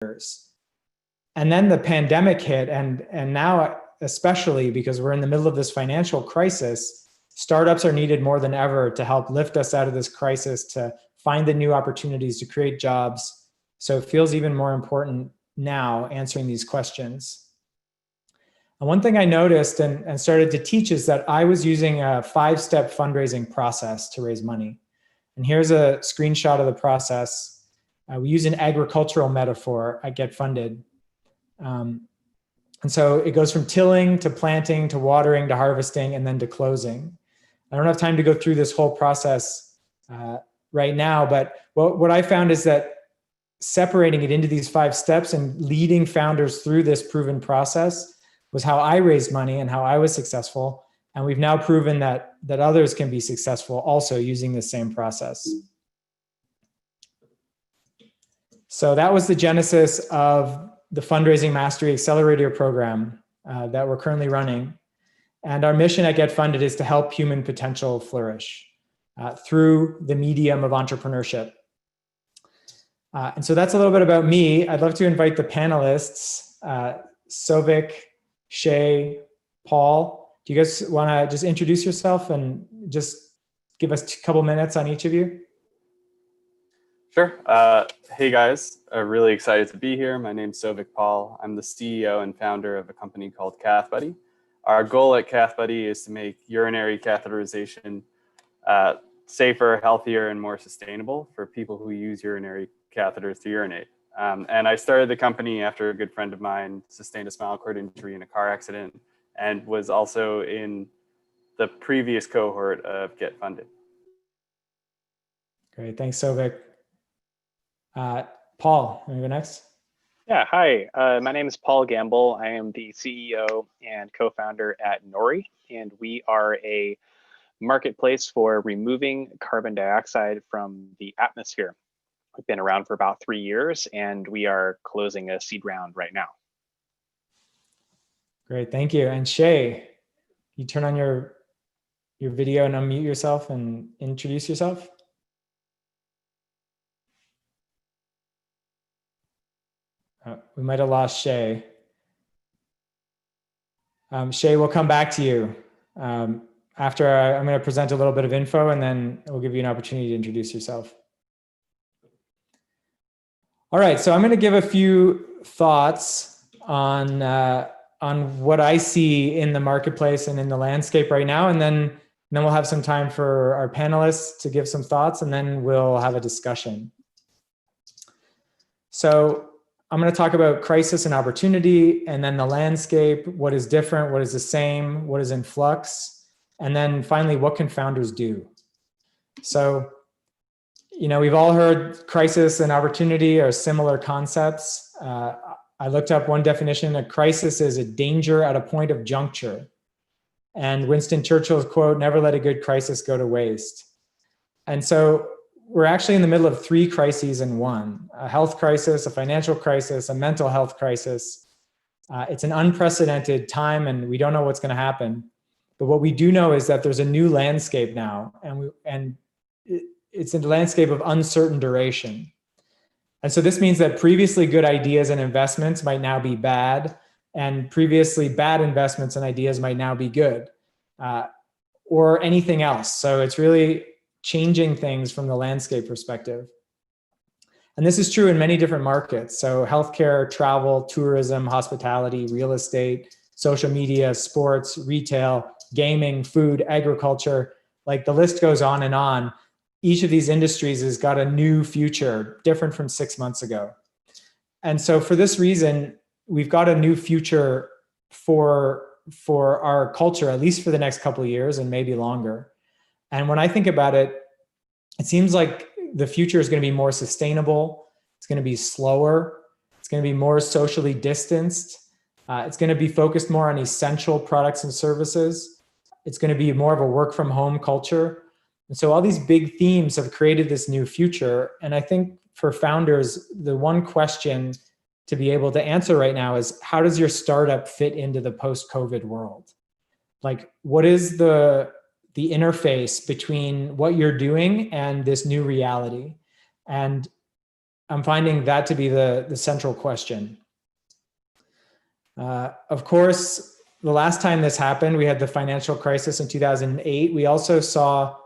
And then the pandemic hit, and now especially because we're in the middle of this financial crisis, startups are needed more than ever to help lift us out of this crisis, to find the new opportunities, to create jobs. So it feels even more important now answering these questions. And one thing I noticed and started to teach is that I was using a 5-step fundraising process to raise money. And here's a screenshot of the process. We use an agricultural metaphor at GetFunded. And so it goes from tilling to planting to watering to harvesting and then to closing. I don't have time to go through this whole process right now, but what I found is that separating it into these 5 steps and leading founders through this proven process was how I raised money and how I was successful. And we've now proven that others can be successful also using the same process. So that was the genesis of the Fundraising Mastery Accelerator program that we're currently running. And our mission at GetFunded is to help human potential flourish through the medium of entrepreneurship. And so that's a little bit about me. I'd love to invite the panelists, Sovik, Shay, Paul. Do you guys want to just introduce yourself and just give us a couple minutes on each of you? Sure. Hey guys, really excited to be here. My name's Sovik Paul. I'm the CEO and founder of a company called CathBuddy. Our goal at CathBuddy is to make urinary catheterization safer, healthier, and more sustainable for people who use urinary catheters to urinate. And I started the company after a good friend of mine sustained a spinal cord injury in a car accident and was also in the previous cohort of GetFunded. Great, thanks, Sovik. Paul, want to go next? Yeah, hi, my name is Paul Gamble. I am the CEO and co-founder at Nori, and we are a marketplace for removing carbon dioxide from the atmosphere. We've been around for about 3 years, and we are closing a seed round right now. Great, thank you. And Shay, you turn on your video and unmute yourself and introduce yourself. We might have lost Shay. Shay, we'll come back to you after I'm going to present a little bit of info, and then we'll give you an opportunity to introduce yourself. All right, so I'm going to give a few thoughts on what I see in the marketplace and in the landscape right now, and then we'll have some time for our panelists to give some thoughts, and then we'll have a discussion. So I'm going to talk about crisis and opportunity, and then the landscape, what is different, what is the same, what is in flux, and then finally, what can founders do? So, you know, we've all heard crisis and opportunity are similar concepts. I looked up one definition. A crisis is a danger at a point of juncture. And Winston Churchill's quote, "Never let a good crisis go to waste." And so we're actually in the middle of 3 crises in one: a health crisis, a financial crisis, a mental health crisis. It's an unprecedented time, and we don't know what's going to happen. But what we do know is that there's a new landscape now, and it's a landscape of uncertain duration. And so this means that previously good ideas and investments might now be bad, and previously bad investments and ideas might now be good, or anything else. So it's really changing things from the landscape perspective. And this is true in many different markets. So healthcare, travel, tourism, hospitality, real estate, social media, sports, retail, gaming, food, agriculture, like the list goes on and on. Each of these industries has got a new future, different from 6 months ago. And so for this reason, we've got a new future for our culture, at least for the next couple of years and maybe longer. And when I think about it, it seems like the future is going to be more sustainable. It's going to be slower. It's going to be more socially distanced. It's going to be focused more on essential products and services. It's going to be more of a work from home culture. And so all these big themes have created this new future. And I think for founders, the one question to be able to answer right now is, how does your startup fit into the post-COVID world? Like, what is the interface between what you're doing and this new reality? And I'm finding that to be the central question. Of course, the last time this happened, we had the financial crisis in 2008. We also saw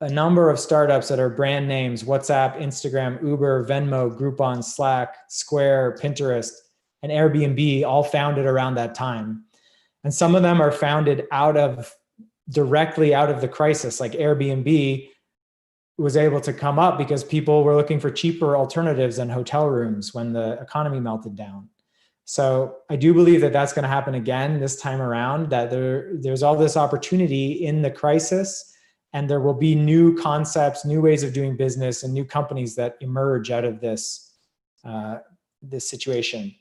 a number of startups that are brand names: WhatsApp, Instagram, Uber, Venmo, Groupon, Slack, Square, Pinterest, and Airbnb, all founded around that time. And some of them are founded directly out of the crisis. Like Airbnb was able to come up because people were looking for cheaper alternatives than hotel rooms when the economy melted down. So I do believe that that's going to happen again this time around, that there's all this opportunity in the crisis, and there will be new concepts, new ways of doing business, and new companies that emerge out of this situation.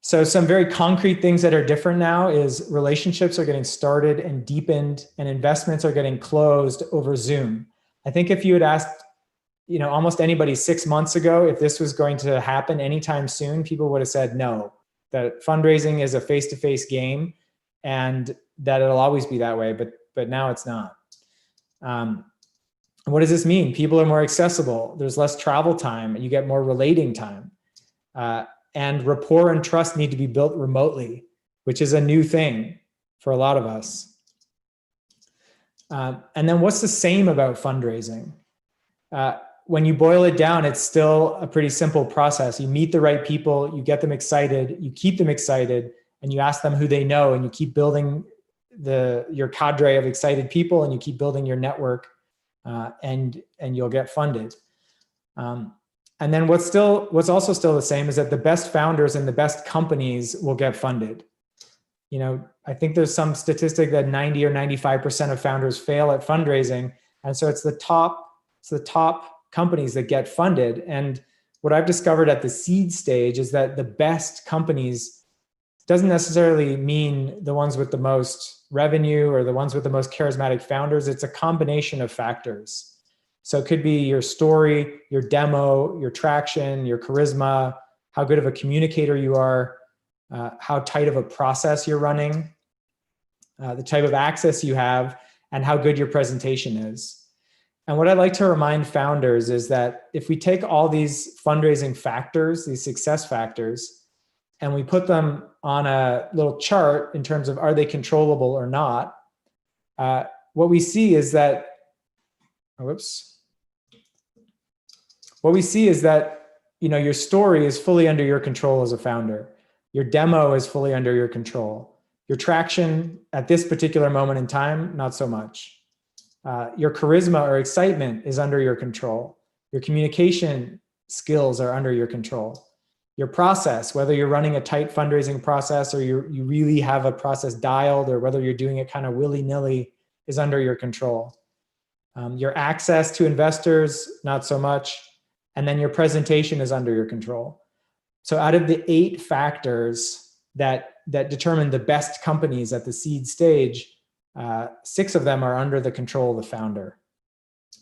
So some very concrete things that are different now is relationships are getting started and deepened, and investments are getting closed over Zoom. I think if you had asked, almost anybody 6 months ago if this was going to happen anytime soon, people would have said no, that fundraising is a face-to-face game and that it'll always be that way, but now it's not. What does this mean? People are more accessible. There's less travel time, and you get more relating time. And rapport and trust need to be built remotely, which is a new thing for a lot of us. And then what's the same about fundraising? When you boil it down, it's still a pretty simple process. You meet the right people, you get them excited, you keep them excited, and you ask them who they know, and you keep building your cadre of excited people, and you keep building your network, and you'll get funded. And then what's also still the same is that the best founders and the best companies will get funded. I think there's some statistic that 90 or 95% of founders fail at fundraising. And so it's the top companies that get funded. And what I've discovered at the seed stage is that the best companies doesn't necessarily mean the ones with the most revenue or the ones with the most charismatic founders. It's a combination of factors. So it could be your story, your demo, your traction, your charisma, how good of a communicator you are, how tight of a process you're running, the type of access you have, and how good your presentation is. And what I'd like to remind founders is that if we take all these fundraising factors, these success factors, and we put them on a little chart in terms of are they controllable or not, what we see is that, your story is fully under your control as a founder. Your demo is fully under your control. Your traction at this particular moment in time, not so much. Your charisma or excitement is under your control. Your communication skills are under your control. Your process, whether you're running a tight fundraising process or you really have a process dialed, or whether you're doing it kind of willy-nilly, is under your control. Your access to investors, not so much. And then your presentation is under your control. So out of the 8 factors that determine the best companies at the seed stage, 6 of them are under the control of the founder.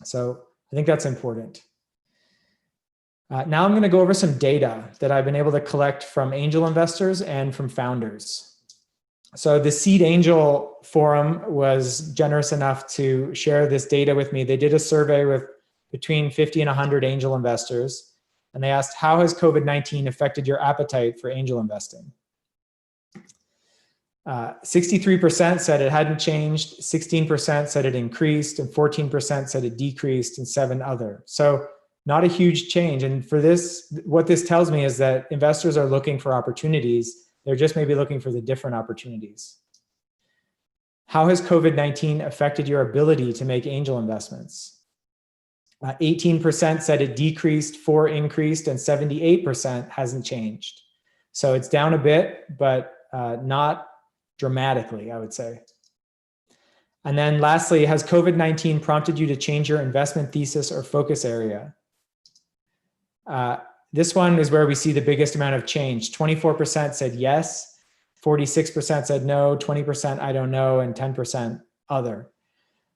So I think that's important. Now I'm going to go over some data that I've been able to collect from angel investors and from founders. So the Seed Angel Forum was generous enough to share this data with me. They did a survey with between 50 and 100 angel investors, and they asked, how has COVID-19 affected your appetite for angel investing? 63% said it hadn't changed, 16% said it increased, and 14% said it decreased, and 7 other. So not a huge change. And for this, what this tells me is that investors are looking for opportunities. They're just maybe looking for the different opportunities. How has COVID-19 affected your ability to make angel investments? 18% said it decreased, 4 increased, and 78% hasn't changed. So it's down a bit, but not dramatically, I would say. And then lastly, has COVID-19 prompted you to change your investment thesis or focus area? This one is where we see the biggest amount of change. 24% said yes, 46% said no, 20% I don't know, and 10% other.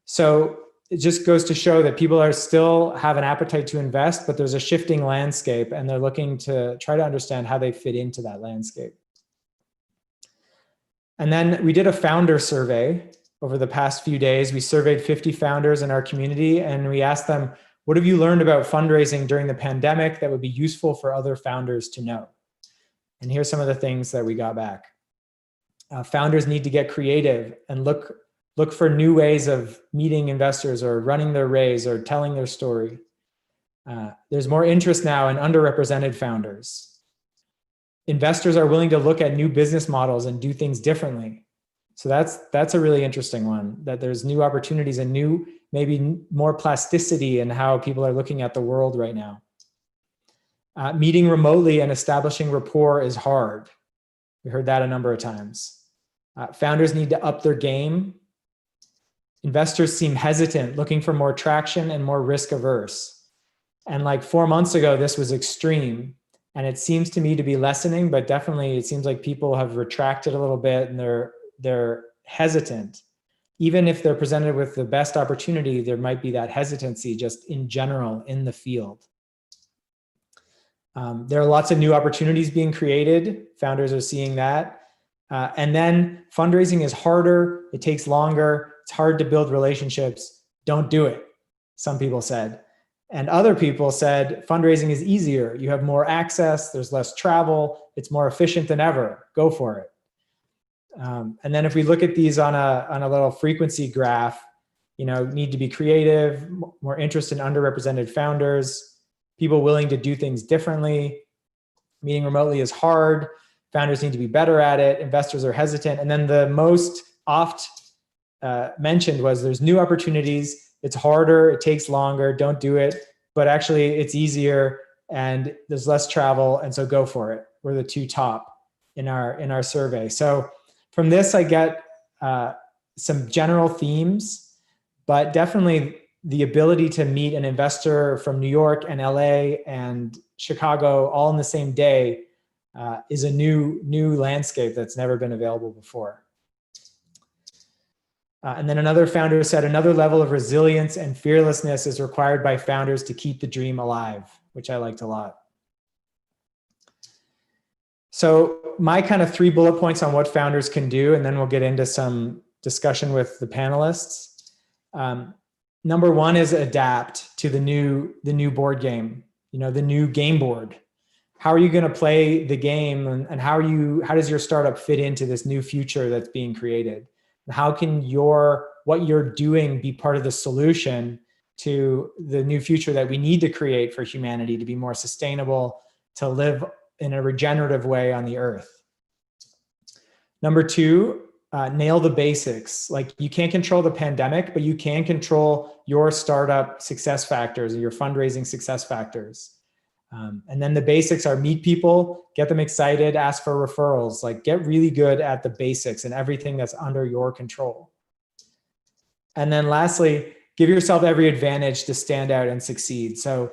So it just goes to show that people still have an appetite to invest, but there's a shifting landscape, and they're looking to try to understand how they fit into that landscape. And then we did a founder survey over the past few days. We surveyed 50 founders in our community, and we asked them, What have you learned about fundraising during the pandemic that would be useful for other founders to know? And here's some of the things that we got back. Founders need to get creative and look for new ways of meeting investors or running their raise or telling their story. There's more interest now in underrepresented founders. Investors are willing to look at new business models and do things differently. So that's a really interesting one, that there's new opportunities and new, maybe more plasticity in how people are looking at the world right now. Meeting remotely and establishing rapport is hard. We heard that a number of times. Founders need to up their game. Investors seem hesitant, looking for more traction and more risk averse. And like 4 months ago, this was extreme. And it seems to me to be lessening, but definitely it seems like people have retracted a little bit and they're hesitant. Even if they're presented with the best opportunity, there might be that hesitancy just in general in the field. There are lots of new opportunities being created. Founders are seeing that. And then fundraising is harder. It takes longer. It's hard to build relationships. Don't do it, some people said. And other people said fundraising is easier. You have more access. There's less travel. It's more efficient than ever. Go for it. And then if we look at these on a little frequency graph, need to be creative, more interest in underrepresented founders, people willing to do things differently. Meeting remotely is hard. Founders need to be better at it. Investors are hesitant. And then the most oft mentioned was there's new opportunities. It's harder. It takes longer. Don't do it. But actually, it's easier and there's less travel. And so go for it. We're the two top in our survey. So from this, I get some general themes, but definitely the ability to meet an investor from New York and LA and Chicago all in the same day is a new landscape that's never been available before. And then another founder said another level of resilience and fearlessness is required by founders to keep the dream alive, which I liked a lot. So my kind of 3 bullet points on what founders can do, and then we'll get into some discussion with the panelists. Number 1 is adapt to the new board game, the new game board. How are you going to play the game, and how does your startup fit into this new future that's being created? How can what you're doing be part of the solution to the new future that we need to create for humanity to be more sustainable, to live in a regenerative way on the earth? Number 2, nail the basics. Like, you can't control the pandemic, but you can control your startup success factors or your fundraising success factors. And then the basics are meet people, get them excited, ask for referrals, like get really good at the basics and everything that's under your control. And then lastly, give yourself every advantage to stand out and succeed. So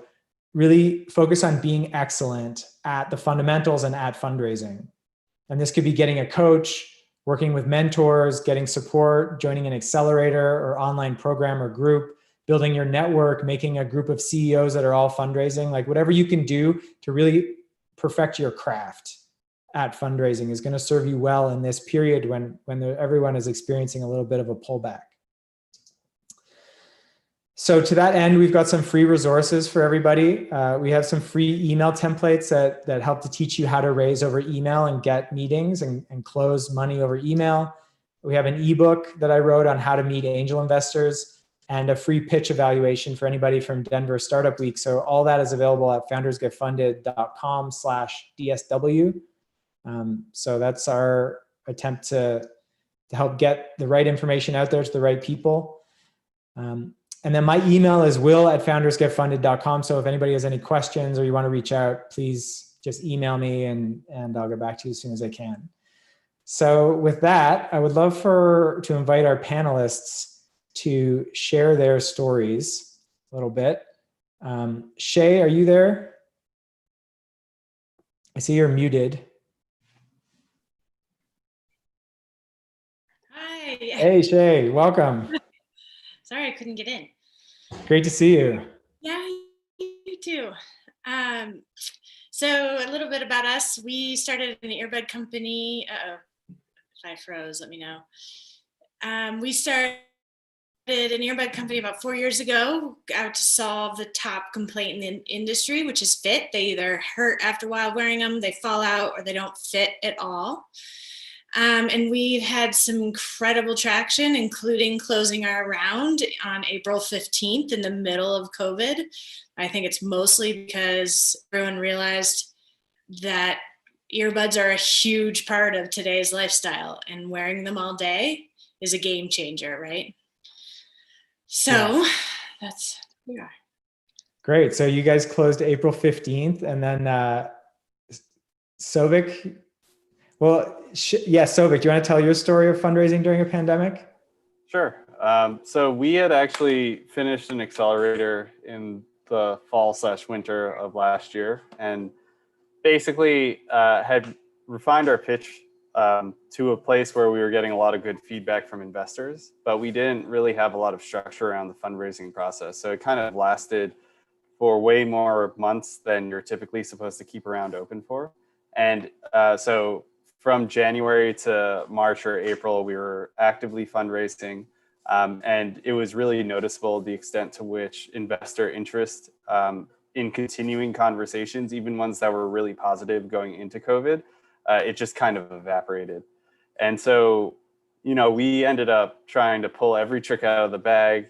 really focus on being excellent at the fundamentals and at fundraising. And this could be getting a coach, working with mentors, getting support, joining an accelerator or online program or group, building your network, making a group of CEOs that are all fundraising, like whatever you can do to really perfect your craft at fundraising is going to serve you well in this period when everyone is experiencing a little bit of a pullback. So to that end, we've got some free resources for everybody. We have some free email templates that help to teach you how to raise over email and get meetings and close money over email. We have an ebook that I wrote on how to meet angel investors, and a free pitch evaluation for anybody from Denver Startup Week. So all that is available at foundersgetfunded.com/DSW. So that's our attempt to help get the right information out there to the right people. And then my email is will@foundersgetfunded.com. So if anybody has any questions or you want to reach out, please just email me and I'll get back to you as soon as I can. So with that, I would love to invite our panelists to share their stories a little bit. Shay, are you there? I see you're muted. Hi. Hey, Shay, welcome. Sorry, I couldn't get in. Great to see you. Yeah, you too. So a little bit about us. We started an earbud company. If I froze, let me know. We started an earbud company about 4 years ago out to solve the top complaint in the industry, which is fit. They either hurt after a while wearing them, they fall out, or they don't fit at all. And we've had some incredible traction, including closing our round on April 15th in the middle of COVID. I think it's mostly because everyone realized that earbuds are a huge part of today's lifestyle, and wearing them all day is a game changer, right? So that's where we are. Great. So you guys closed April 15th, and then Sovik. Well, Sovik, do you want to tell your story of fundraising during a pandemic? Sure. So we had actually finished an accelerator in the fall/winter of last year, and basically had refined our pitch to a place where we were getting a lot of good feedback from investors, but we didn't really have a lot of structure around the fundraising process. So it kind of lasted for way more months than you're typically supposed to keep around open for. And so from January to March or April, we were actively fundraising. And it was really noticeable the extent to which investor interest in continuing conversations, even ones that were really positive going into COVID, it just kind of evaporated. And so, we ended up trying to pull every trick out of the bag.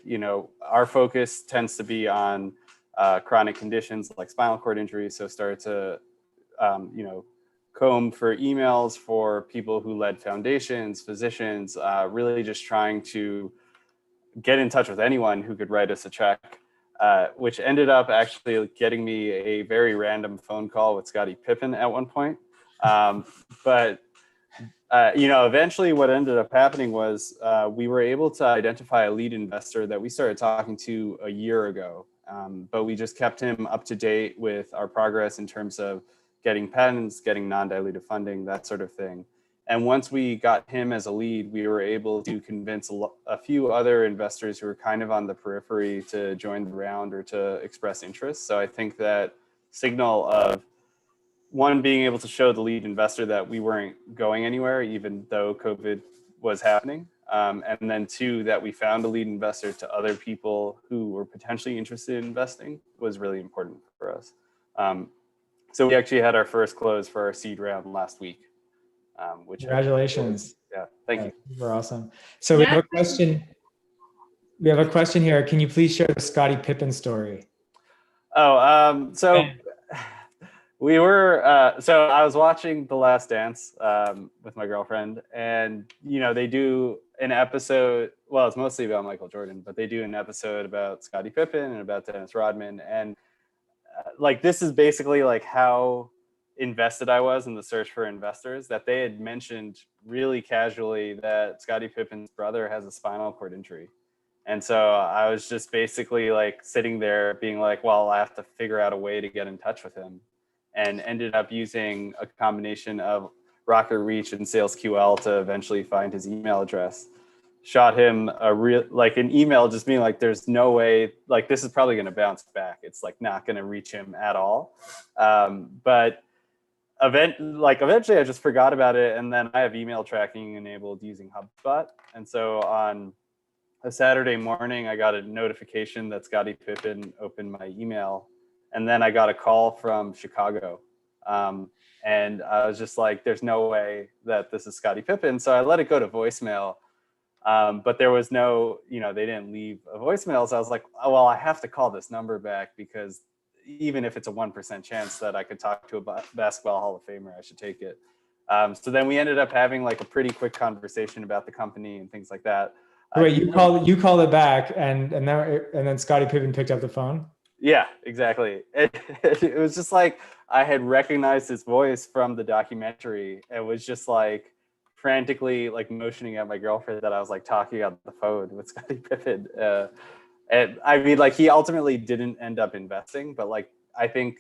Our focus tends to be on chronic conditions like spinal cord injury. So started to, comb for emails for people who led foundations, physicians, really just trying to get in touch with anyone who could write us a check, which ended up actually getting me a very random phone call with Scottie Pippen at one point. But eventually what ended up happening was we were able to identify a lead investor that we started talking to a year ago. But we just kept him up to date with our progress in terms of getting patents, getting non-dilutive funding, that sort of thing. And once we got him as a lead, we were able to convince a few other investors who were kind of on the periphery to join the round or to express interest. So I think that signal of one, being able to show the lead investor that we weren't going anywhere, even though COVID was happening. And then two, that we found a lead investor to other people who were potentially interested in investing was really important for us. So we actually had our first close for our seed round last week. Which Congratulations. Thank you. Super awesome. So we have a question. We have a question here. Can you please share the Scottie Pippen story? So we were, so I was watching The Last Dance with my girlfriend, and, they do an episode, well, it's mostly about Michael Jordan, but they do an episode about Scottie Pippen and about Dennis Rodman. And this is basically how invested I was in the search for investors, that they had mentioned really casually that Scottie Pippen's brother has a spinal cord injury. And so I was just basically sitting there being well, I have to figure out a way to get in touch with him, and ended up using a combination of Rocket Reach and SalesQL to eventually find his email address. Shot him an email just being there's no way, this is probably going to bounce back. It's not going to reach him at all. But eventually I just forgot about it. And then I have email tracking enabled using HubSpot. And so on a Saturday morning, I got a notification that Scottie Pippen opened my email. And then I got a call from Chicago. And I was just there's no way that this is Scottie Pippen. So I let it go to voicemail. But there was no, they didn't leave a voicemail. So I was oh, well, I have to call this number back, because even if it's a 1% chance that I could talk to a basketball Hall of Famer, I should take it. So then we ended up having a pretty quick conversation about the company and things like that. Wait, you called it back, and then Scottie Pippen picked up the phone? Yeah, exactly. It was just I had recognized his voice from the documentary. It was just frantically motioning at my girlfriend that I was talking on the phone with Scottie Pippen. And I mean, he ultimately didn't end up investing, but I think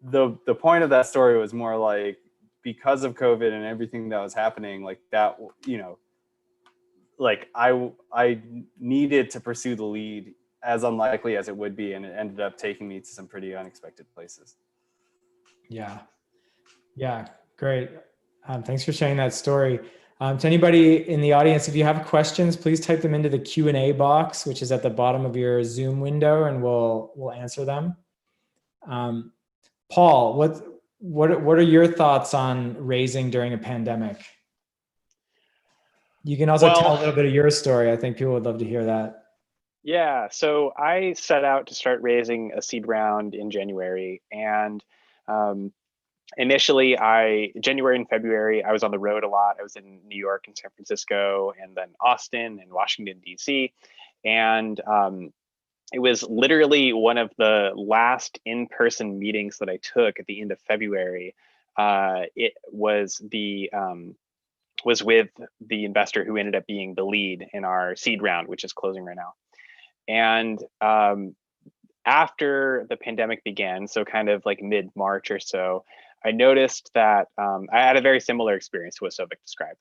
the point of that story was more because of COVID and everything that was happening, that, I needed to pursue the lead, as unlikely as it would be, and it ended up taking me to some pretty unexpected places. Yeah, great. Thanks for sharing that story. To anybody in the audience, if you have questions, please type them into the Q&A box, which is at the bottom of your Zoom window, and we'll answer them. Paul, what are your thoughts on raising during a pandemic? You can also tell a little bit of your story. I think people would love to hear that. Yeah, so I set out to start raising a seed round in January, and initially, January and February, I was on the road a lot. I was in New York and San Francisco, and then Austin and Washington, D.C. And it was literally one of the last in-person meetings that I took at the end of February. It was was with the investor who ended up being the lead in our seed round, which is closing right now. And after the pandemic began, so kind of like mid-March or so, I noticed that I had a very similar experience to what Sovic described.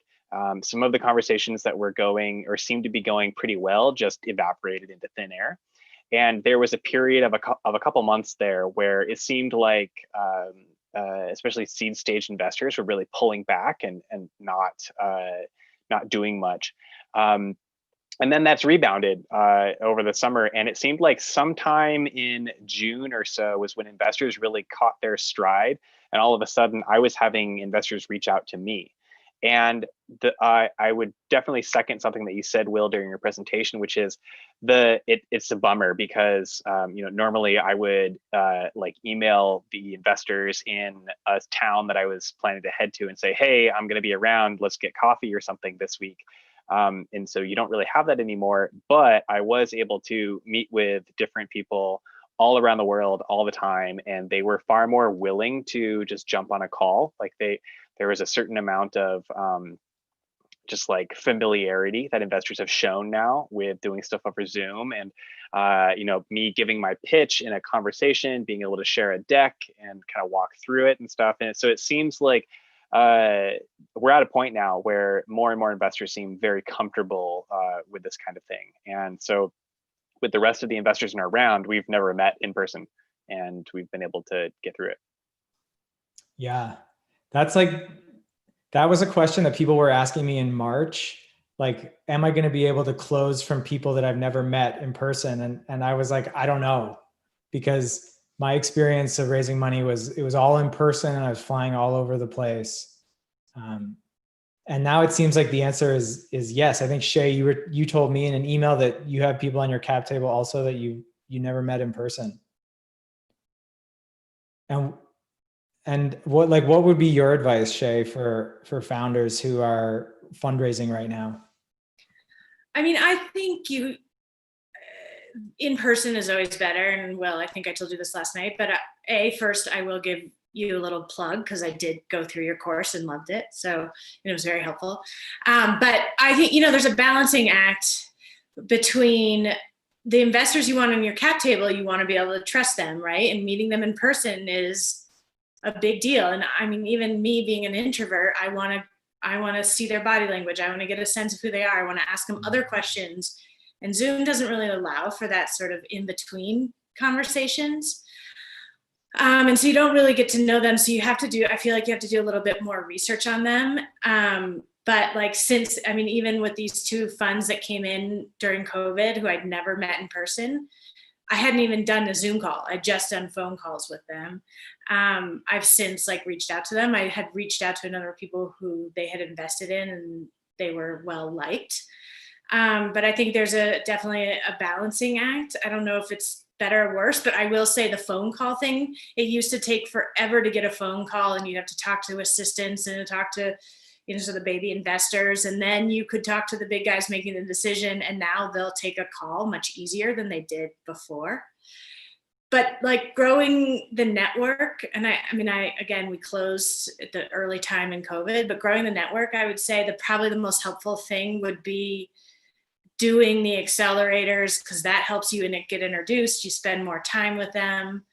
Some of the conversations that were going or seemed to be going pretty well just evaporated into thin air. And there was a period of a couple months there where it seemed like, especially seed stage investors were really pulling back and not doing much. And then that's rebounded over the summer. And it seemed like sometime in June or so was when investors really caught their stride. And all of a sudden, I was having investors reach out to me. And I would definitely second something that you said, Will, during your presentation, which is it's a bummer because normally I would like email the investors in a town that I was planning to head to and say, hey, I'm going to be around. Let's get coffee or something this week. And so you don't really have that anymore. But I was able to meet with different people all around the world all the time, and they were far more willing to just jump on a call. Like there was a certain amount of just like familiarity that investors have shown now with doing stuff over Zoom, and me giving my pitch in a conversation, being able to share a deck and kind of walk through it and stuff. And so it seems like we're at a point now where more and more investors seem very comfortable with this kind of thing. And so with the rest of the investors in our round, we've never met in person, and we've been able to get through it. Yeah, that was a question that people were asking me in March. Like, am I going to be able to close from people that I've never met in person? And I was like, I don't know, because my experience of raising money it was all in person, and I was flying all over the place. And now it seems like the answer is yes. I think Shay, you told me in an email that you have people on your cap table also that you never met in person. And what would be your advice, Shay, for founders who are fundraising right now? I mean, I think in person is always better. And well, I think I told you this last night, but first I will give you a little plug because I did go through your course and loved it. So it was very helpful. But I think, there's a balancing act between the investors you want on your cap table. You want to be able to trust them, right? And meeting them in person is a big deal. And I mean, even me being an introvert, I want to see their body language. I want to get a sense of who they are. I want to ask them other questions. And Zoom doesn't really allow for that sort of in-between conversations. And so you don't really get to know them. So I feel like you have to do a little bit more research on them. But like, even with these two funds that came in during COVID, who I'd never met in person, I hadn't even done a Zoom call. I'd just done phone calls with them. I've since reached out to them. I had reached out to a number of people who they had invested in, and they were well liked. But I think there's definitely a balancing act. I don't know if it's better or worse, but I will say the phone call thing, it used to take forever to get a phone call, and you'd have to talk to assistants and talk to, so the baby investors, and then you could talk to the big guys making the decision, and now they'll take a call much easier than they did before. But growing the network, and again, we closed at the early time in COVID, but growing the network, I would say that probably the most helpful thing would be doing the accelerators, because that helps you get introduced. You spend more time with them,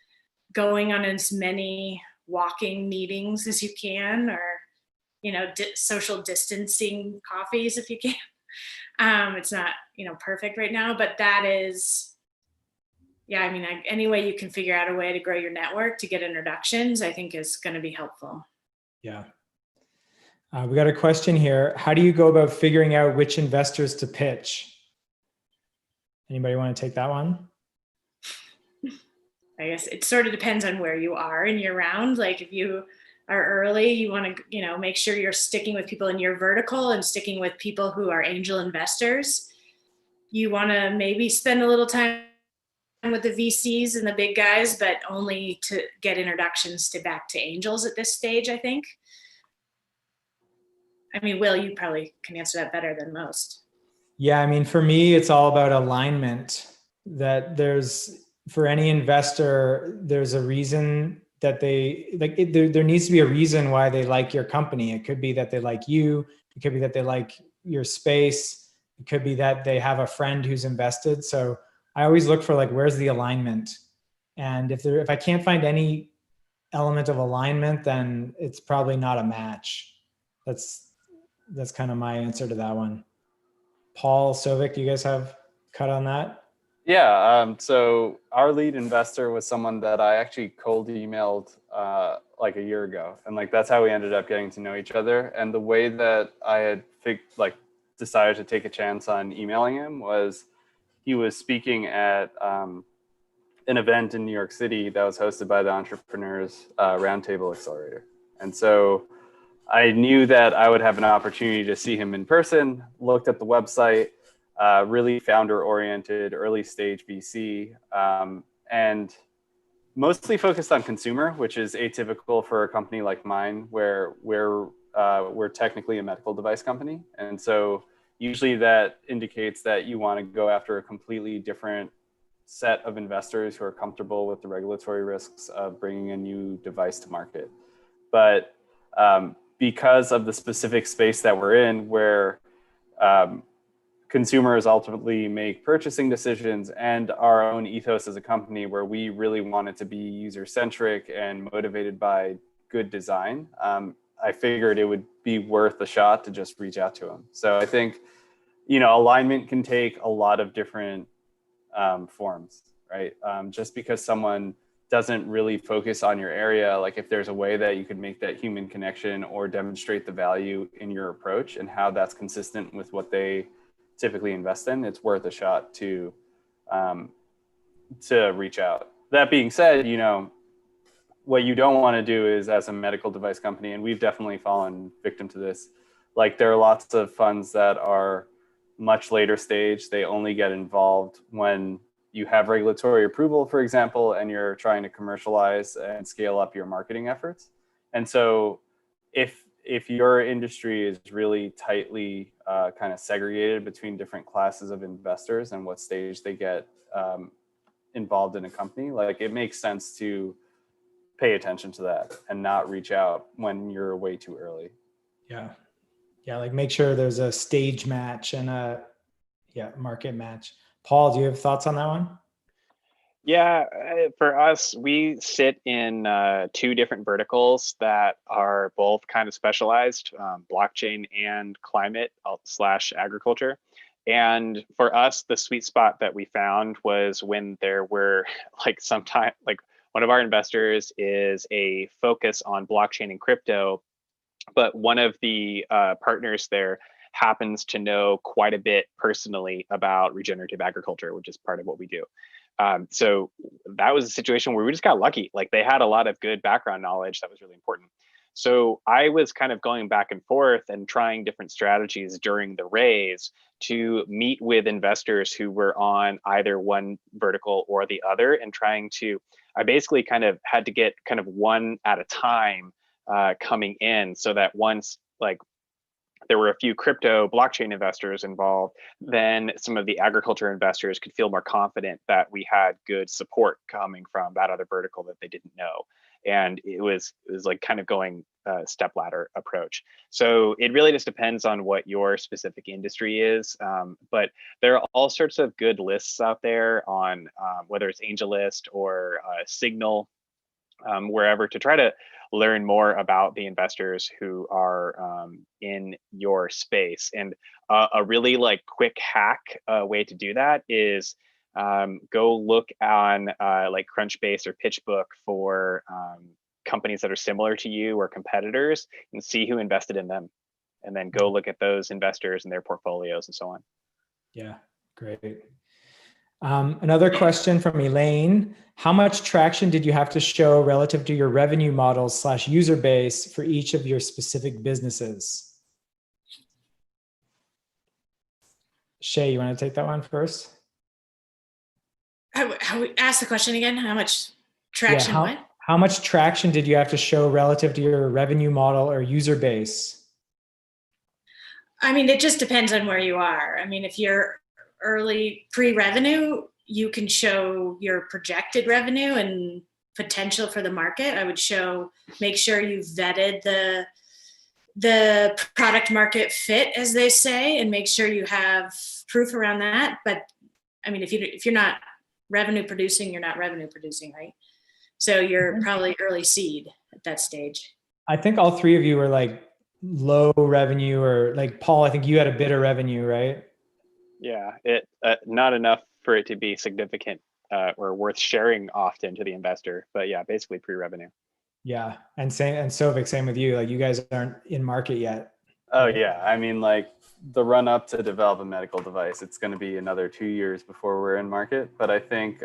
going on as many walking meetings as you can, or social distancing coffees if you can. It's not perfect right now, but that is, any way you can figure out a way to grow your network to get introductions, I think is going to be helpful. Yeah. We got a question here. How do you go about figuring out which investors to pitch? Anybody want to take that one? I guess it sort of depends on where you are in your round. Like if you are early, you want to, make sure you're sticking with people in your vertical and sticking with people who are angel investors. You want to maybe spend a little time with the VCs and the big guys, but only to get introductions back to angels at this stage, I think. I mean, Will, you probably can answer that better than most. Yeah, I mean, for me, it's all about alignment. That for any investor, there's a reason that they like it, there needs to be a reason why they like your company. It could be that they like you. It could be that they like your space. It could be that they have a friend who's invested. So I always look for where's the alignment? And if I can't find any element of alignment, then it's probably not a match. That's kind of my answer to that one. Paul, Sovic, do you guys have cut on that? Yeah, so our lead investor was someone that I actually cold emailed like a year ago. And that's how we ended up getting to know each other. And the way that I had decided to take a chance on emailing him was he was speaking at an event in New York City that was hosted by the Entrepreneurs Roundtable Accelerator. And so I knew that I would have an opportunity to see him in person, looked at the website, really founder-oriented, early-stage VC, and mostly focused on consumer, which is atypical for a company like mine, where we're technically a medical device company. And so usually that indicates that you want to go after a completely different set of investors who are comfortable with the regulatory risks of bringing a new device to market. But because of the specific space that we're in, where consumers ultimately make purchasing decisions, and our own ethos as a company where we really want it to be user-centric and motivated by good design, I figured it would be worth a shot to just reach out to them. So I think, alignment can take a lot of different forms, right? Just because someone doesn't really focus on your area, if there's a way that you could make that human connection or demonstrate the value in your approach and how that's consistent with what they typically invest in, it's worth a shot to reach out. That being said, what you don't want to do is, as a medical device company, and we've definitely fallen victim to this, there are lots of funds that are much later stage. They only get involved when you have regulatory approval, for example, and you're trying to commercialize and scale up your marketing efforts. And so if your industry is really tightly kind of segregated between different classes of investors and what stage they get involved in a company, it makes sense to pay attention to that and not reach out when you're way too early. Yeah. Make sure there's a stage match and a market match. Paul, do you have thoughts on that one? Yeah, for us, we sit in two different verticals that are both kind of specialized, blockchain and climate / agriculture. And for us, the sweet spot that we found was when there were one of our investors is a focus on blockchain and crypto, but one of the partners there happens to know quite a bit personally about regenerative agriculture, which is part of what we do. So that was a situation where we just got lucky. They had a lot of good background knowledge that was really important. So I was kind of going back and forth and trying different strategies during the raise to meet with investors who were on either one vertical or the other, and I basically kind of had to get kind of one at a time coming in, so that once there were a few crypto blockchain investors involved, then some of the agriculture investors could feel more confident that we had good support coming from that other vertical that they didn't know. And it was kind of going step ladder approach. So it really just depends on what your specific industry is. But there are all sorts of good lists out there on whether it's AngelList or Signal, wherever, to try to learn more about the investors who are in your space. And a really quick hack way to do that is go look on Crunchbase or PitchBook for companies that are similar to you or competitors, and see who invested in them. and then go look at those investors and their portfolios and so on. Yeah, great. Another question from Elaine. How much traction did you have to show relative to your revenue models / user base for each of your specific businesses? Shay, you want to take that one first? Ask the question again. How much traction? Yeah, What? How much traction did you have to show relative to your revenue model or user base? I mean, it just depends on where you are. I mean, if you're early pre-revenue, you can show your projected revenue and potential for the market. I would make sure you've vetted the product market fit, as they say, and make sure you have proof around that. But I mean, if you're not revenue producing, you're not revenue producing, right? So you're probably early seed at that stage. I think all three of you were like low revenue, or like Paul, I think you had a bit of revenue, right? Yeah, it not enough for it to be significant or worth sharing often to the investor, but yeah, basically pre-revenue. Yeah, and Sovik, same with you. Like you guys aren't in market yet. Oh yeah, I mean, like the run up to develop a medical device, it's going to be another 2 years before we're in market. But I think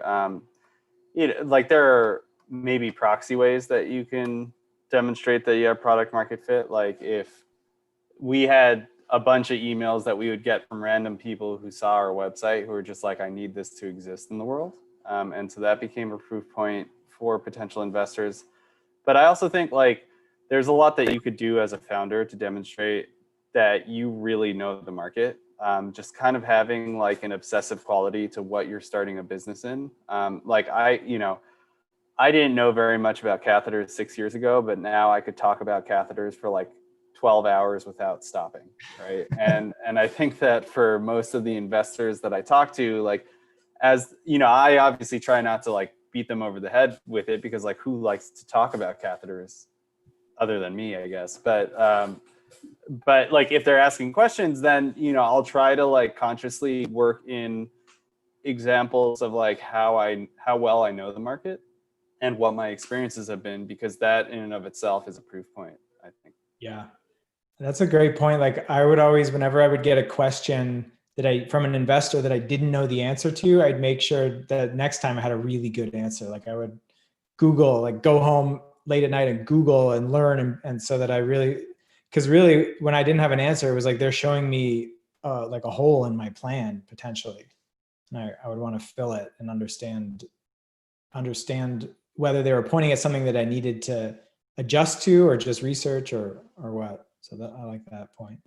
like there are maybe proxy ways that you can demonstrate that you have product market fit. Like if we had a bunch of emails that we would get from random people who saw our website who were just like, I need this to exist in the world. And so that became a proof point for potential investors. But I also think like there's a lot that you could do as a founder to demonstrate that you really know the market. Just kind of having like an obsessive quality to what you're starting a business in. Like I didn't know very much about catheters 6 years ago, but now I could talk about catheters for like 12 hours without stopping, right? And I think that for most of the investors that I talk to, like, as you know, I obviously try not to like beat them over the head with it, because like who likes to talk about catheters other than me, I guess. But like if they're asking questions, then I'll try to like consciously work in examples of like how well I know the market and what my experiences have been, because that in and of itself is a proof point, I think. Yeah, that's a great point. Like I would always, whenever I would get a question from an investor that I didn't know the answer to, I'd make sure that next time I had a really good answer. Like I would Google, like go home late at night and Google and learn. And so that because really when I didn't have an answer, it was like they're showing me like a hole in my plan potentially. And I would want to fill it and understand whether they were pointing at something that I needed to adjust to or just research or what. So I like that point.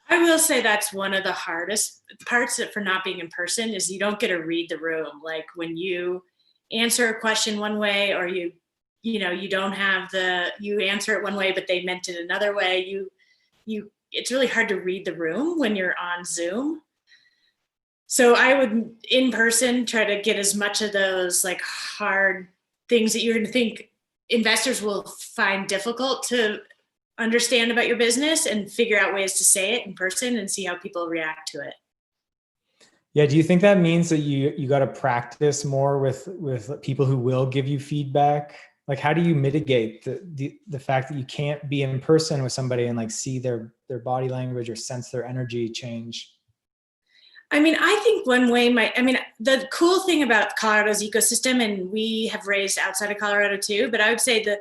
I will say that's one of the hardest parts for not being in person is you don't get to read the room. Like when you answer a question one way, or you don't have you answer it one way, but they meant it another way. It's really hard to read the room when you're on Zoom. So I would in person try to get as much of those like hard things that you're going to think investors will find difficult to understand about your business, and figure out ways to say it in person and see how people react to it. Yeah. Do you think that means that you got to practice more with people who will give you feedback? Like, how do you mitigate the fact that you can't be in person with somebody and like see their body language or sense their energy change? I mean, I think one way the cool thing about Colorado's ecosystem, and we have raised outside of Colorado too, but I would say that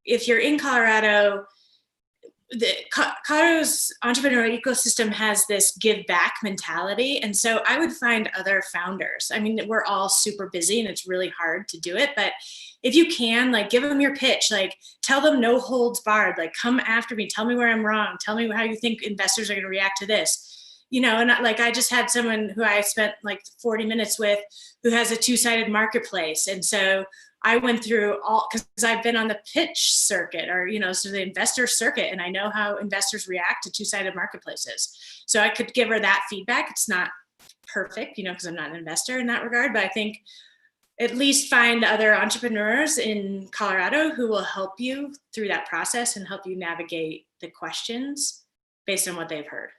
if you're in Colorado, Colorado's entrepreneurial ecosystem has this give back mentality. And so I would find other founders. I mean, we're all super busy and it's really hard to do it, but if you can, like, give them your pitch, like tell them no holds barred, like come after me, tell me where I'm wrong, tell me how you think investors are going to react to this, and like, I just had someone who I spent like 40 minutes with who has a two-sided marketplace. And so I went through because I've been on the pitch circuit so the investor circuit, and I know how investors react to two-sided marketplaces. So I could give her that feedback. It's not perfect, because I'm not an investor in that regard, but I think at least find other entrepreneurs in Colorado who will help you through that process and help you navigate the questions based on what they've heard.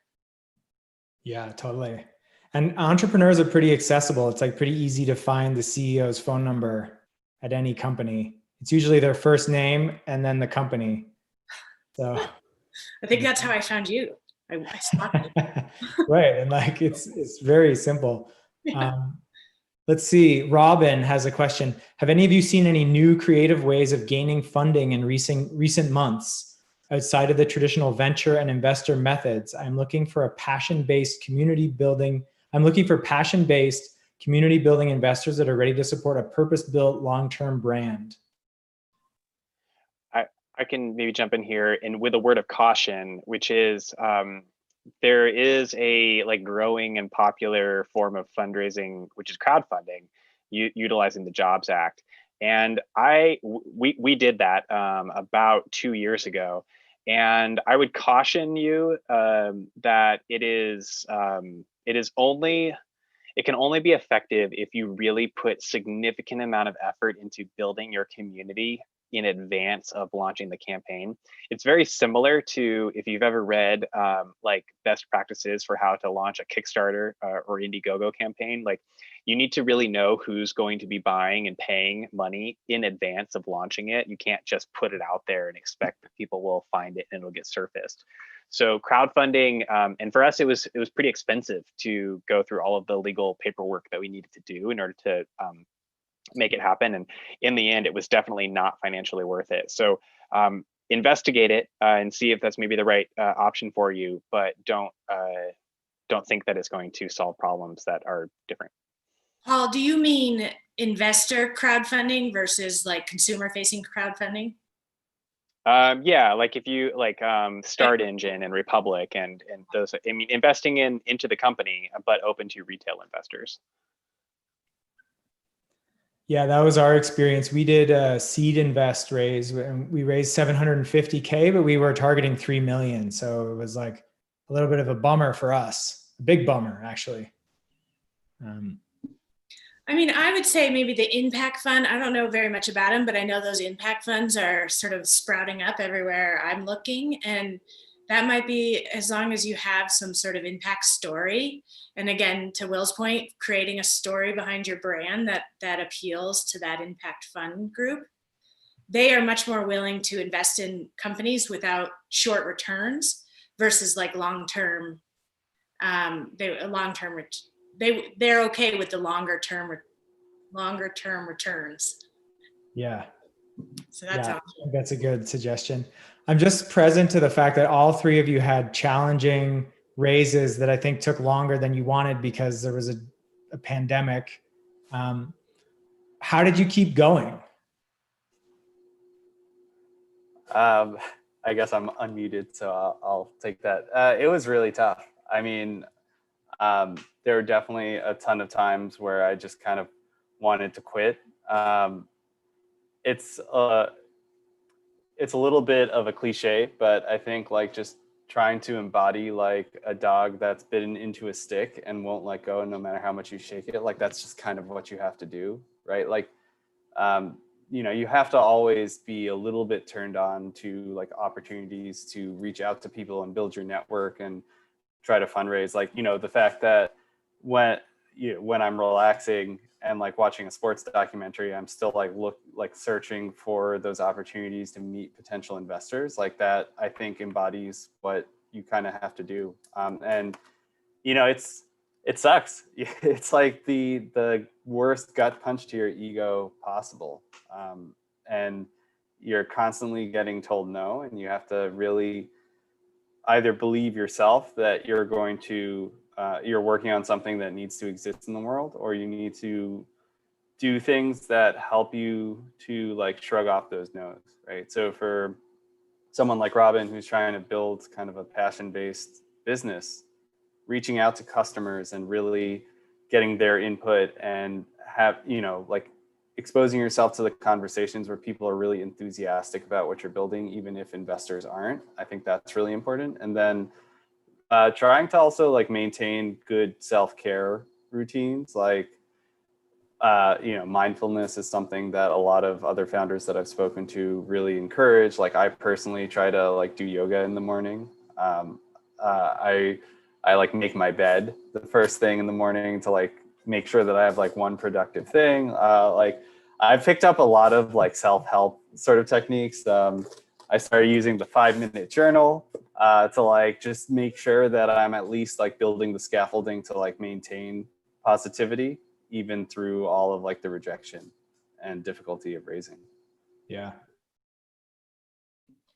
Yeah, totally. And entrepreneurs are pretty accessible. It's like pretty easy to find the CEO's phone number at any company. It's usually their first name and then the company. So I think that's how I found you. I stopped it. Right. And like, it's very simple. Let's see. Robin has a question. Have any of you seen any new creative ways of gaining funding in recent months outside of the traditional venture and investor methods? I'm looking for passion-based community building investors that are ready to support a purpose-built long-term brand. I can maybe jump in here and with a word of caution, which is there is a like growing and popular form of fundraising, which is crowdfunding, utilizing the Jobs Act. And we did that about 2 years ago. And I would caution you that it can only be effective if you really put significant amount of effort into building your community in advance of launching the campaign. It's very similar to if you've ever read like best practices for how to launch a Kickstarter or Indiegogo campaign. Like you need to really know who's going to be buying and paying money in advance of launching it. You can't just put it out there and expect that people will find it and it'll get surfaced. So crowdfunding, and for us, it was pretty expensive to go through all of the legal paperwork that we needed to do in order to make it happen. And in the end, it was definitely not financially worth it. So investigate it and see if that's maybe the right option for you, but don't think that it's going to solve problems that are different. Paul, do you mean investor crowdfunding versus like consumer facing crowdfunding? Yeah, like if you like Start Engine and Republic and those, I mean, investing into the company, but open to retail investors. Yeah, that was our experience. We did a seed invest raise and we raised 750K, but we were targeting 3 million. So it was like a little bit of a bummer for us, a big bummer actually. I mean, I would say maybe the impact fund, I don't know very much about them, but I know those impact funds are sort of sprouting up everywhere I'm looking. And that might be, as long as you have some sort of impact story. And again, to Will's point, creating a story behind your brand that appeals to that impact fund group. They are much more willing to invest in companies without short returns versus like long-term. They're okay with the longer term returns. Yeah. So that's how. That's a good suggestion. I'm just present to the fact that all three of you had challenging raises that I think took longer than you wanted because there was a pandemic. How did you keep going? I guess I'm unmuted, so I'll take that. It was really tough. I mean, there were definitely a ton of times where I just kind of wanted to quit. It's a little bit of a cliche, but I think like just trying to embody like a dog that's bitten into a stick and won't let go no matter how much you shake it, like that's just kind of what you have to do, right? Like, you know, you have to always be a little bit turned on to like opportunities to reach out to people and build your network and try to fundraise. Like, you know, the fact that when I'm relaxing and like watching a sports documentary, I'm still like searching for those opportunities to meet potential investors. Like that, I think embodies what you kind of have to do. And you know, it sucks. It's like the worst gut punch to your ego possible. And you're constantly getting told no, and you have to really either believe yourself that you're going to you're working on something that needs to exist in the world, or you need to do things that help you to like shrug off those no's, right? So for someone like Robin, who's trying to build kind of a passion-based business, reaching out to customers and really getting their input and have, you know, like exposing yourself to the conversations where people are really enthusiastic about what you're building, even if investors aren't. I think that's really important. And then trying to also like maintain good self-care routines, like, you know, mindfulness is something that a lot of other founders that I've spoken to really encourage. Like I personally try to like do yoga in the morning. I like make my bed the first thing in the morning to like make sure that I have like one productive thing. Like I've picked up a lot of like self-help sort of techniques. I started using the 5-minute journal. to like just make sure that I'm at least like building the scaffolding to like maintain positivity even through all of like the rejection and difficulty of raising. Yeah.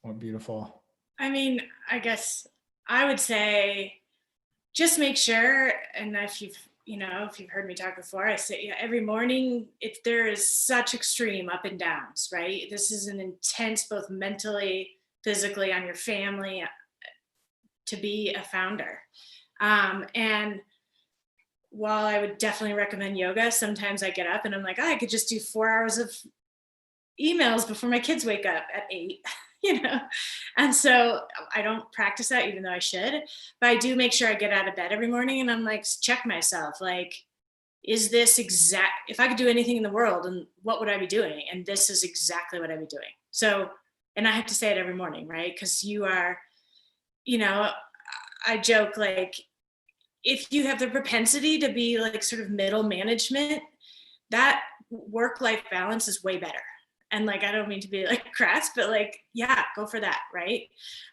What beautiful. I mean, I guess I would say just make sure, and if you've heard me talk before, I say every morning, if there is such extreme up and downs, right? This is an intense, both mentally, physically, on your family, to be a founder. And while I would definitely recommend yoga, sometimes I get up and I'm like, I could just do 4 hours of emails before my kids wake up at 8. And so I don't practice that, even though I should, but I do make sure I get out of bed every morning and I'm like, check myself, like, is this if I could do anything in the world, and what would I be doing? And this is exactly what I'd be doing. So, and I have to say it every morning, right? Because you are, I joke, like, if you have the propensity to be like sort of middle management, that work-life balance is way better. And like, I don't mean to be like crass, but like, yeah, go for that, right?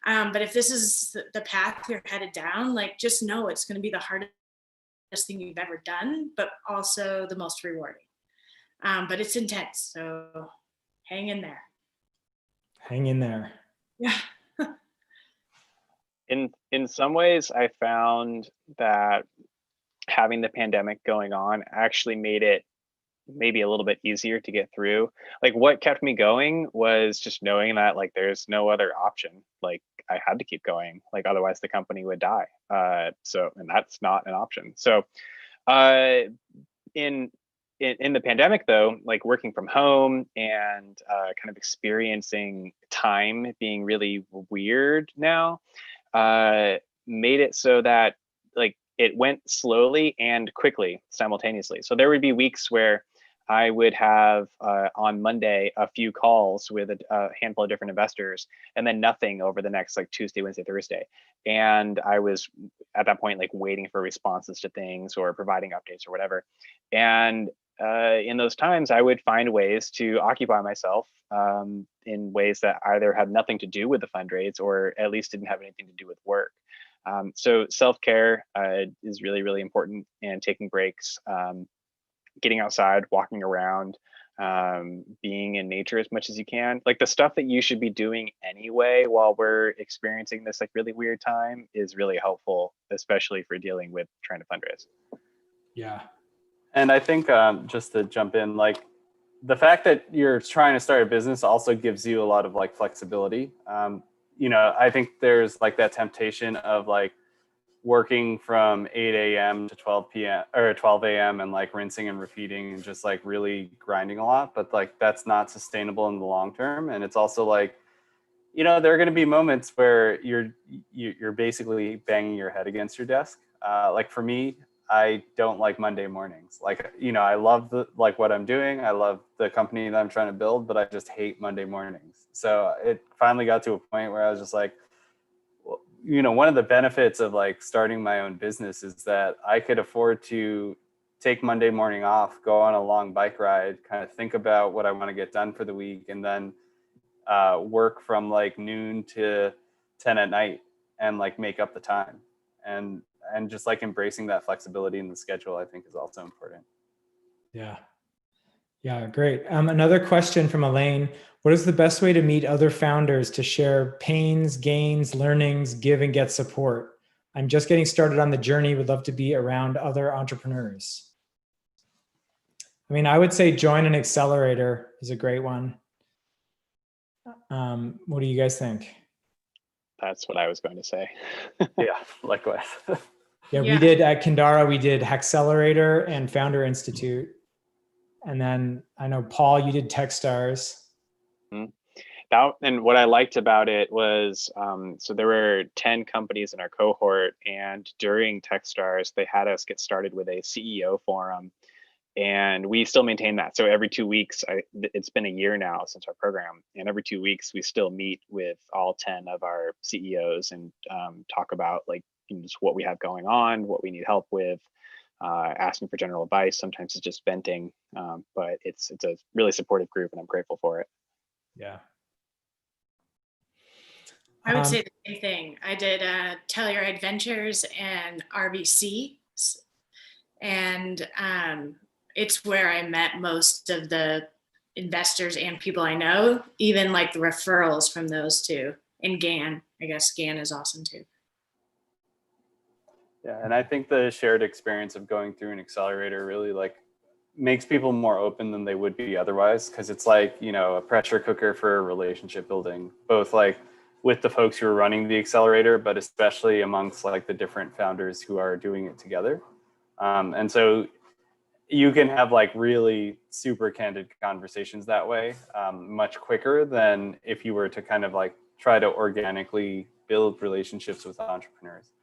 But if this is the path you're headed down, like, just know it's going to be the hardest thing you've ever done, but also the most rewarding. But it's intense, so hang in there. Hang in there. Yeah. In some ways, I found that having the pandemic going on actually made it maybe a little bit easier to get through. Like, what kept me going was just knowing that like there's no other option. Like, I had to keep going, like otherwise the company would die. And that's not an option. So in the pandemic though, like working from home and kind of experiencing time being really weird now, made it so that like it went slowly and quickly simultaneously. So there would be weeks where I would have on Monday a few calls with a handful of different investors, and then nothing over the next like Tuesday, Wednesday, Thursday. And I was at that point like waiting for responses to things or providing updates or whatever. And in those times, I would find ways to occupy myself in ways that either had nothing to do with the fundraise or at least didn't have anything to do with work. So self-care is really, really important, and taking breaks, getting outside, walking around, being in nature as much as you can. Like the stuff that you should be doing anyway while we're experiencing this like really weird time is really helpful, especially for dealing with trying to fundraise. Yeah. And I think just to jump in, like the fact that you're trying to start a business also gives you a lot of like flexibility. I think there's like that temptation of like working from 8 a.m. to 12 p.m. or 12 a.m. and like rinsing and repeating and just like really grinding a lot, but like that's not sustainable in the long term. And it's also like, there are going to be moments where you're basically banging your head against your desk. Like for me, I don't like Monday mornings. Like, I love like what I'm doing. I love the company that I'm trying to build, but I just hate Monday mornings. So it finally got to a point where I was just like, one of the benefits of like starting my own business is that I could afford to take Monday morning off, go on a long bike ride, kind of think about what I want to get done for the week, and then work from like noon to 10 at night and like make up the time. And just like embracing that flexibility in the schedule, I think is also important. Yeah. Yeah, great. Another question from Elaine. What is the best way to meet other founders to share pains, gains, learnings, give and get support? I'm just getting started on the journey. Would love to be around other entrepreneurs. I mean, I would say join an accelerator is a great one. What do you guys think? That's what I was going to say. Yeah, likewise. Yeah, we did at Kindara, we did Accelerator and Founder Institute. And then I know, Paul, you did Techstars. And what I liked about it was, so there were 10 companies in our cohort, and during Techstars, they had us get started with a CEO forum, and we still maintain that. So every 2 weeks, it's been a year now since our program, and every 2 weeks, we still meet with all 10 of our CEOs and talk about like just what we have going on, what we need help with, asking for general advice. Sometimes it's just venting, but it's a really supportive group, and I'm grateful for it. Yeah. I would say the same thing. I did Telluride Ventures and RBC, and it's where I met most of the investors and people I know, even like the referrals from those two. And GAN, I guess GAN is awesome too. Yeah, and I think the shared experience of going through an accelerator really like makes people more open than they would be otherwise, because it's like, you know, a pressure cooker for relationship building, both like with the folks who are running the accelerator, but especially amongst like the different founders who are doing it together. And so you can have like really super candid conversations that way, much quicker than if you were to kind of like try to organically build relationships with entrepreneurs.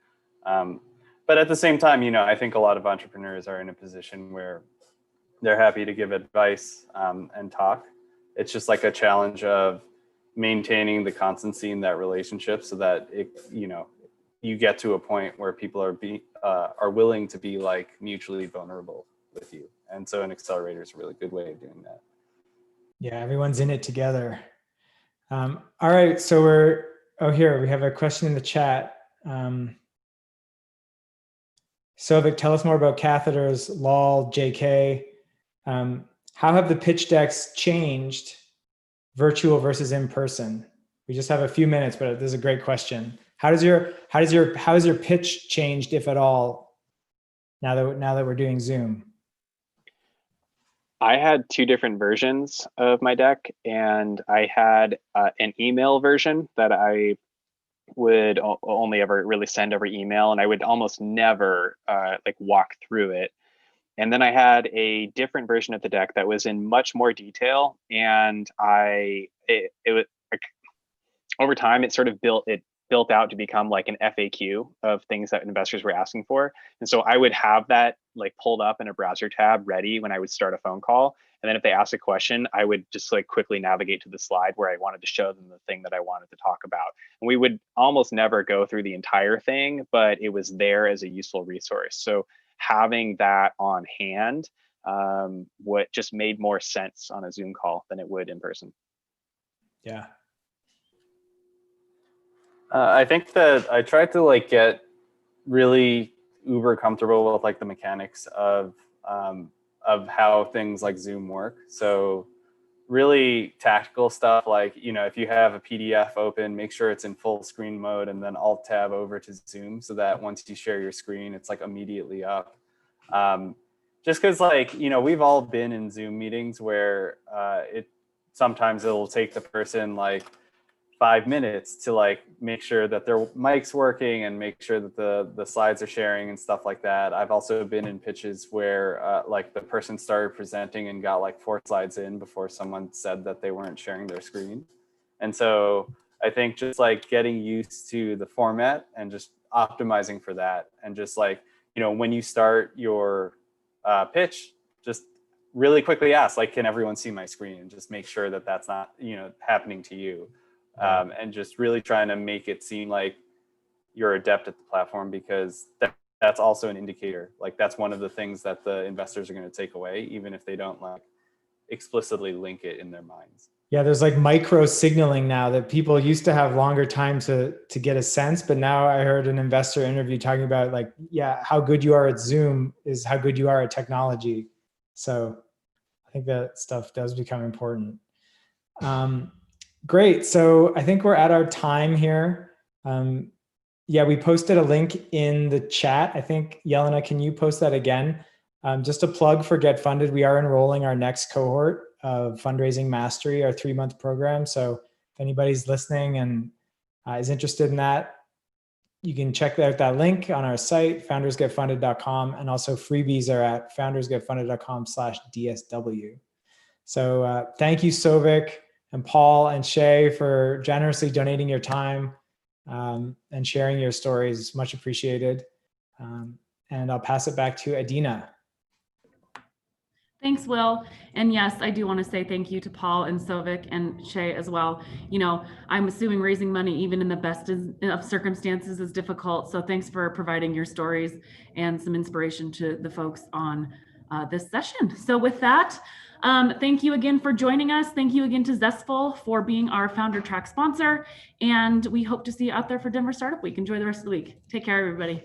But at the same time, you know, I think a lot of entrepreneurs are in a position where they're happy to give advice and talk. It's just like a challenge of maintaining the constancy in that relationship so that it, you know, you get to a point where people are willing to be like mutually vulnerable with you. And so an accelerator is a really good way of doing that. Yeah, everyone's in it together. All right, so here we have a question in the chat. Sovik, tell us more about catheters, lol, JK. How have the pitch decks changed, virtual versus in person? We just have a few minutes, but this is a great question. How has your pitch changed, if at all, now that we're doing Zoom? I had two different versions of my deck, and I had an email version that I would only ever really send over email, and I would almost never like walk through it. And then I had a different version of the deck that was in much more detail, and it was like, over time it sort of built out to become like an FAQ of things that investors were asking for. And so I would have that like pulled up in a browser tab ready when I would start a phone call. And then if they asked a question, I would just like quickly navigate to the slide where I wanted to show them the thing that I wanted to talk about. And we would almost never go through the entire thing, but it was there as a useful resource. So having that on hand, what just made more sense on a Zoom call than it would in person. Yeah. I think that I tried to like get really uber comfortable with like the mechanics of how things like Zoom work. So really tactical stuff like, you know, if you have a PDF open, make sure it's in full screen mode and then Alt tab over to Zoom so that once you share your screen, it's like immediately up. Just because like, you know, we've all been in Zoom meetings where sometimes it'll take the person like 5 minutes to like make sure that their mic's working and make sure that the slides are sharing and stuff like that. I've also been in pitches where like the person started presenting and got like 4 slides in before someone said that they weren't sharing their screen. And so I think just like getting used to the format and just optimizing for that. And just like, you know, when you start your pitch, just really quickly ask like, can everyone see my screen? And just make sure that that's not, you know, happening to you. And just really trying to make it seem like you're adept at the platform, because that's also an indicator. Like that's one of the things that the investors are going to take away, even if they don't like explicitly link it in their minds. Yeah, there's like micro signaling now that people used to have longer time to get a sense, but now I heard an investor interview talking about like, yeah, how good you are at Zoom is how good you are at technology. So I think that stuff does become important. Great. So I think we're at our time here. Yeah, we posted a link in the chat. I think, Yelena, can you post that again? Just a plug for GetFunded. We are enrolling our next cohort of Fundraising Mastery, our 3-month program. So if anybody's listening and is interested in that, you can check out that link on our site, foundersgetfunded.com. And also freebies are at foundersgetfunded.com/DSW. So thank you, Sovik and Paul and Shay, for generously donating your time and sharing your stories. It's much appreciated. And I'll pass it back to Adina. Thanks, Will. And yes, I do want to say thank you to Paul and Sovik and Shay as well. You know, I'm assuming raising money, even in the best of circumstances, is difficult. So thanks for providing your stories and some inspiration to the folks on this session. So with that, Thank you again for joining us. Thank you again to Zestful for being our founder track sponsor. And we hope to see you out there for Denver Startup Week. Enjoy the rest of the week. Take care, everybody.